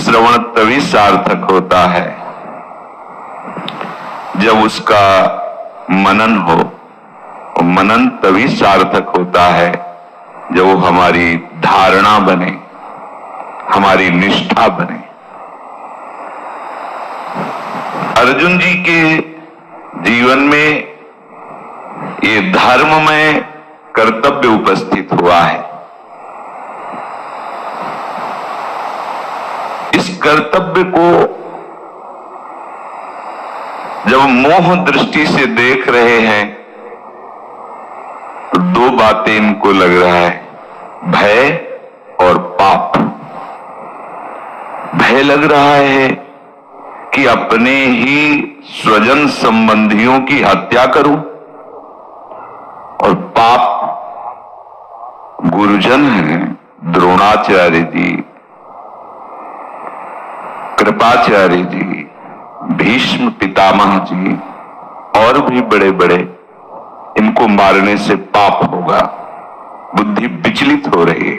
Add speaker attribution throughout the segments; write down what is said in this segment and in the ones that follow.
Speaker 1: श्रवण तभी सार्थक होता है जब उसका मनन हो। मनन तभी सार्थक होता है जब वो हमारी धारणा बने, हमारी निष्ठा बने। अर्जुन जी के जीवन में ये धर्म में कर्तव्य उपस्थित हुआ है। इस कर्तव्य को जब मोह दृष्टि से देख रहे हैं तो दो बातें इनको लग रहा है, भय और पाप। भय लग रहा है कि अपने ही स्वजन संबंधियों की हत्या करूं, और पाप गुरुजन हैं, द्रोणाचार्य जी, कृपाचार्य जी, भीष्म पितामह जी और भी बड़े बड़े, इनको मारने से पाप होगा। बुद्धि विचलित हो रही है,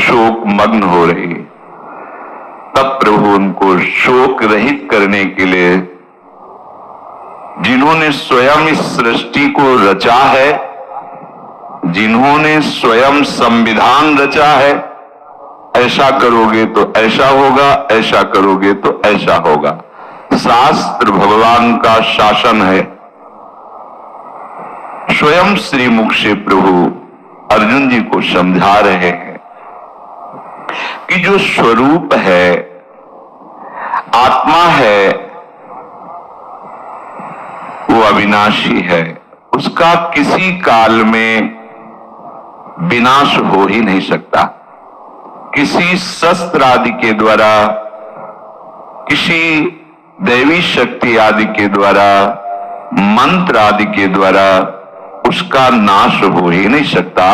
Speaker 1: शोक मग्न हो रही है। तब प्रभु उनको शोक रहित करने के लिए, जिन्होंने स्वयं इस सृष्टि को रचा है, जिन्होंने स्वयं संविधान रचा है, ऐसा करोगे तो ऐसा होगा, ऐसा करोगे तो ऐसा होगा। शास्त्र भगवान का शासन है। स्वयं श्री मुख से प्रभु अर्जुन जी को समझा रहे हैं कि जो स्वरूप है, आत्मा है, वो अविनाशी है। उसका किसी काल में विनाश हो ही नहीं सकता। किसी शस्त्र आदि के द्वारा, किसी दैवी शक्ति आदि के द्वारा, मंत्र आदि के द्वारा उसका नाश हो ही नहीं सकता,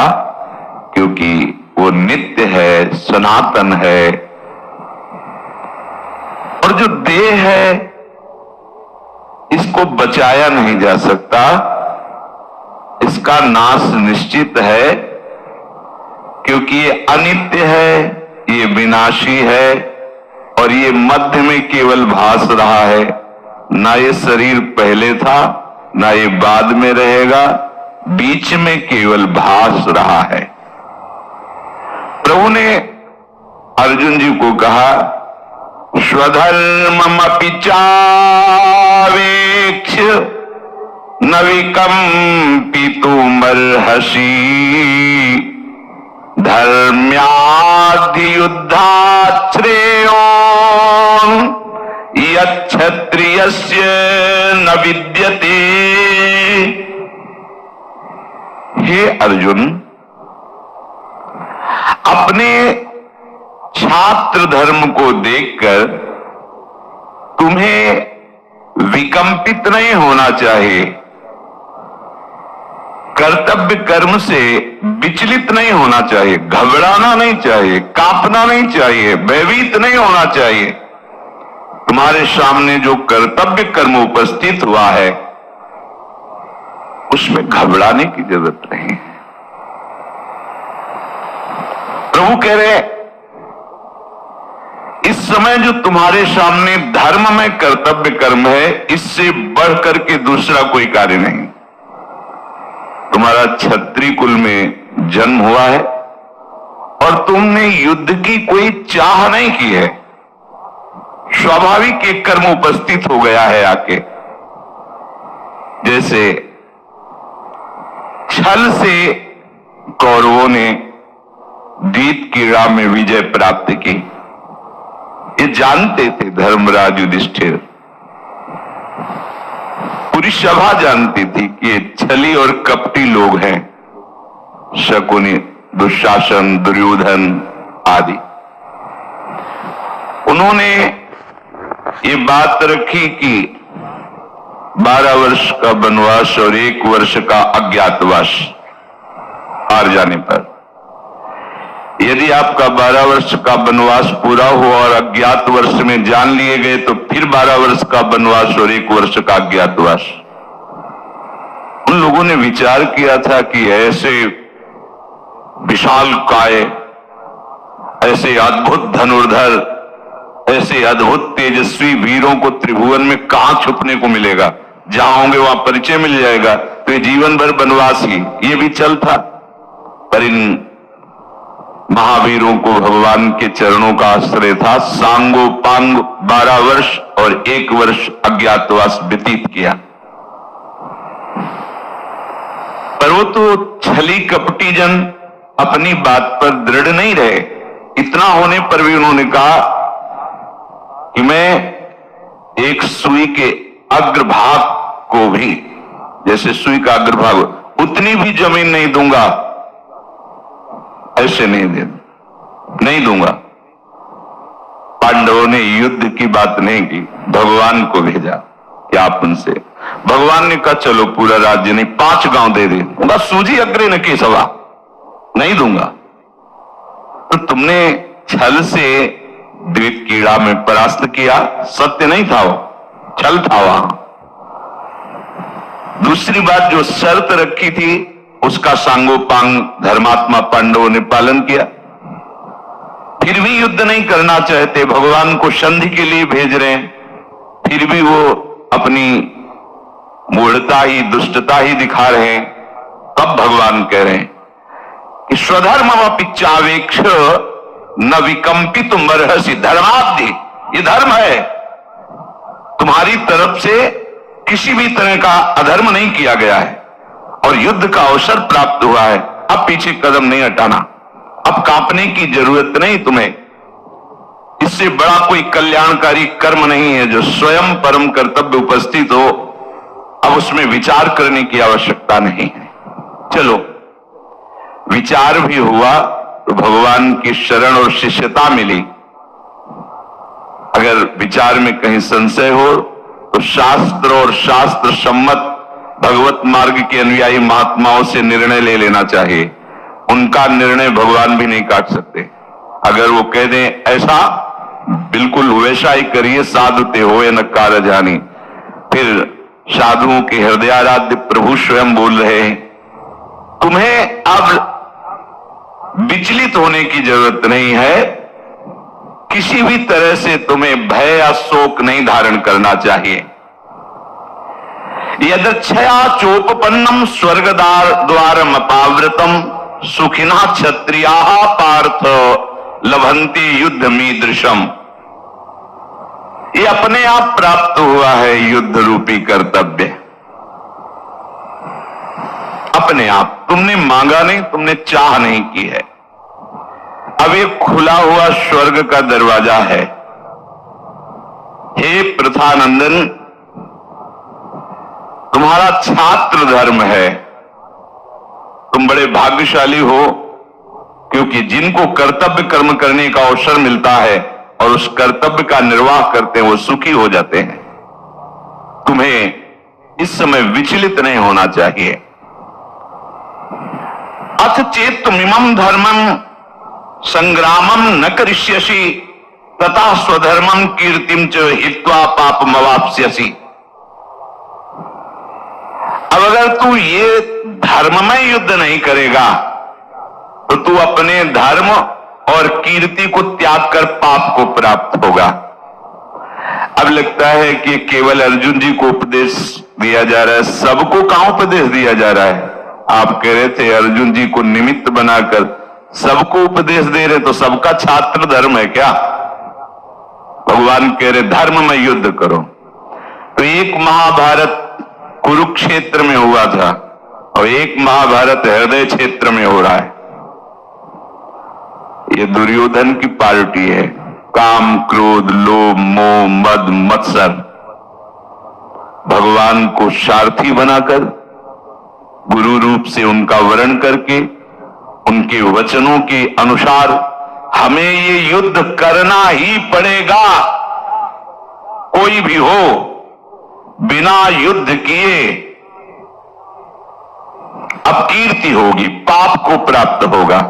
Speaker 1: क्योंकि वो नित्य है, सनातन है। और जो देह है, इसको बचाया नहीं जा सकता, इसका नाश निश्चित है, क्योंकि ये अनित्य है, ये विनाशी है, और ये मध्य में केवल भास रहा है। ना ये शरीर पहले था, ना ये बाद में रहेगा, बीच में केवल भास रहा है। प्रभु ने अर्जुन जी को कहा, स्वधर्ममपि चावेक्ष न विकम्पितुमर्हसि धर्म्याद्धि युद्धात् श्रेयो यच्छत्रियस्य न विद्यते। हे अर्जुन, अपने छात्र धर्म को देखकर तुम्हें विकंपित नहीं होना चाहिए, कर्तव्य कर्म से विचलित नहीं होना चाहिए, घबराना नहीं चाहिए, कांपना नहीं चाहिए, भयभीत नहीं होना चाहिए। तुम्हारे सामने जो कर्तव्य कर्म उपस्थित हुआ है, उसमें घबराने की जरूरत नहीं है। प्रभु कह रहे, इस समय जो तुम्हारे सामने धर्म में कर्तव्य कर्म है, इससे बढ़ करके दूसरा कोई कार्य नहीं। तुम्हारा क्षत्रिय कुल में जन्म हुआ है और तुमने युद्ध की कोई चाह नहीं की है, स्वाभाविक एक कर्म उपस्थित हो गया है आके। जैसे छल से कौरवों ने दीत की राह में विजय प्राप्त की, ये जानते थे धर्मराज युधिष्ठिर, पूरी सभा जानती थी कि ये छली और कपटी लोग हैं, शकुनी, दुशासन, दुर्योधन आदि। उन्होंने ये बात रखी कि 12 वर्ष का वनवास और 1 वर्ष का अज्ञातवास, हार जाने पर यदि आपका 12 वर्ष का वनवास पूरा हुआ और अज्ञात वर्ष में जान लिए गए तो फिर 12 वर्ष का वनवास और 1 वर्ष का अज्ञातवास। उन लोगों ने विचार किया था कि ऐसे विशाल काय, ऐसे अद्भुत धनुर्धर, ऐसे अद्भुत तेजस्वी वीरों को त्रिभुवन में कहां छुपने को मिलेगा? जहां होंगे वहां परिचय मिल जाएगा। तो ये जीवन भर वनवास ही ये भी चल था। पर इन महावीरों को भगवान के चरणों का आश्रय था। सांगो पांग 12 वर्ष और 1 वर्ष अज्ञातवास व्यतीत किया। पर वो तो छली कपटी जन अपनी बात पर दृढ़ नहीं रहे। इतना होने पर भी उन्होंने कहा कि मैं एक सुई के अग्रभाग को भी, जैसे सुई का अग्रभाग, उतनी भी जमीन नहीं दूंगा। ऐसे नहीं दूंगा। पांडवों ने युद्ध की बात नहीं की, भगवान को भेजा कि आप उनसे। भगवान ने कहा चलो पूरा राज्य नहीं, 5 गांव दे दे। उनका सूजी अग्रे न की सवा, नहीं दूंगा। तो तुमने छल से द्वित कीड़ा में परास्त किया, सत्य नहीं था वो, छल था वहां। दूसरी बात, जो शर्त रखी थी उसका सांगोपांग धर्मात्मा पांडवों ने पालन किया। फिर भी युद्ध नहीं करना चाहते, भगवान को संधि के लिए भेज रहे हैं, फिर भी वो अपनी मूढ़ता ही, दुष्टता ही दिखा रहे हैं। तब भगवान कह रहे हैं कि स्वधर्ममपि चावेक्ष न विकंपित मर्हसि धर्माब्धि। ये धर्म है, तुम्हारी तरफ से किसी भी तरह का अधर्म नहीं किया गया है और युद्ध का अवसर प्राप्त हुआ है। अब पीछे कदम नहीं हटाना, अब कांपने की जरूरत नहीं तुम्हें। इससे बड़ा कोई कल्याणकारी कर्म नहीं है जो स्वयं परम कर्तव्य उपस्थित हो। अब उसमें विचार करने की आवश्यकता नहीं है। चलो, विचार भी हुआ तो भगवान की शरण और शिष्यता मिली। अगर विचार में कहीं संशय हो तो शास्त्र और शास्त्र सम्मत भगवत मार्ग के अनुयायी महात्माओं से निर्णय ले लेना चाहिए। उनका निर्णय भगवान भी नहीं काट सकते। अगर वो कह दें ऐसा, बिल्कुल वैसा ही करिए, साधुते हो न कार जानी। फिर साधुओं के हृदयाराध्य प्रभु स्वयं बोल रहे हैं, तुम्हें अब विचलित होने की जरूरत नहीं है। किसी भी तरह से तुम्हें भय या शोक नहीं धारण करना चाहिए। यदक्षया चोपपन्नम स्वर्गदार द्वारम अपावृतम सुखिना क्षत्रिया पार्थ लभंती युद्ध मीदृशम। ये अपने आप प्राप्त हुआ है युद्ध रूपी कर्तव्य, अपने आप। तुमने मांगा नहीं, तुमने चाह नहीं की है। अब ये खुला हुआ स्वर्ग का दरवाजा है। हे प्रथानंदन, तुम्हारा छात्र धर्म है। तुम बड़े भाग्यशाली हो, क्योंकि जिनको कर्तव्य कर्म करने का अवसर मिलता है और उस कर्तव्य का निर्वाह करते हैं वो सुखी हो जाते हैं। तुम्हें इस समय विचलित नहीं होना चाहिए। अथ चेत तुमिमं धर्मं संग्रामं न करिष्यसि तथा स्वधर्मं कीर्तिं च हित्वा पापमवाप्स्यसि। अब अगर तू ये धर्ममय युद्ध नहीं करेगा तो तू अपने धर्म और कीर्ति को त्याग कर पाप को प्राप्त होगा। अब लगता है कि केवल अर्जुन जी को उपदेश दिया जा रहा है, सबको कहां उपदेश दिया जा रहा है? आप कह रहे थे अर्जुन जी को निमित्त बनाकर सबको उपदेश दे रहे, तो सबका छात्र धर्म है क्या? भगवान कह रहे धर्म में युद्ध करो। तो एक महाभारत कुरुक्षेत्र में हुआ था और एक महाभारत हृदय क्षेत्र में हो रहा है। ये दुर्योधन की पार्टी है। काम, क्रोध, लोभ, मोह, मद, मत्सर भगवान को सारथी बनाकर, गुरु रूप से उनका वर्ण करके, उनके वचनों के अनुसार हमें ये युद्ध करना ही पड़ेगा, कोई भी हो, बिना युद्ध किए अपकीर्ति होगी, पाप को प्राप्त होगा।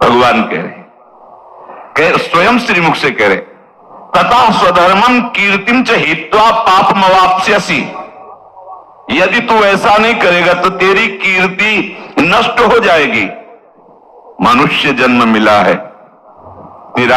Speaker 1: भगवान कह रहे, स्वयं श्रीमुख से कह रहे, तथा स्वधर्मं कीर्तिं च हित्वा पापमवाप्स्यसि। यदि तू ऐसा नहीं करेगा तो तेरी कीर्ति नष्ट हो जाएगी। मनुष्य जन्म मिला है, तेरा